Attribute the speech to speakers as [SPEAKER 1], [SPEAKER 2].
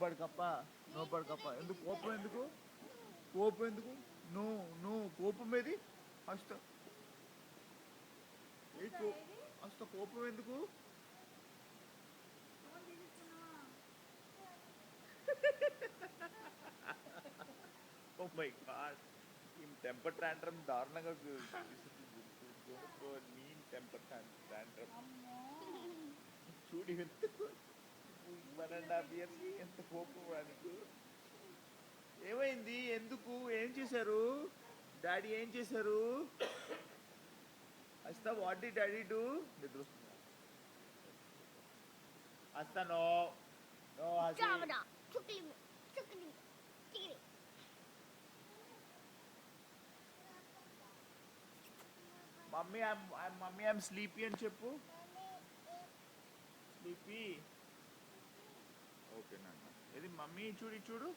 [SPEAKER 1] బడకప్ప no బడకప్ప ఎందుకు కోపం ఎందుకు కోపం ఎందుకు నో నో కోపం ఏది అస్త ఏ అస్త కోపం ఎందుకు ఓ మై గాడ్ ఈ టెంపర్ టాంట్రమ్ దారుణంగా మీన్ టెంపర్ టాంట్రమ్ చూడు ఎంత 1.5 years ఎంత కోపం వాడికి ఏమైంది ఎందుకు ఏం చేశారు డాడీ ఏం చేశారు అస్తా వాట్ డి డాడీ డూ నిద్ర అస్తా no no mummy I'm sleepy అని చెప్పు స్లీపీ ఓకే నాన్న ఇది మమ్మీ చూడు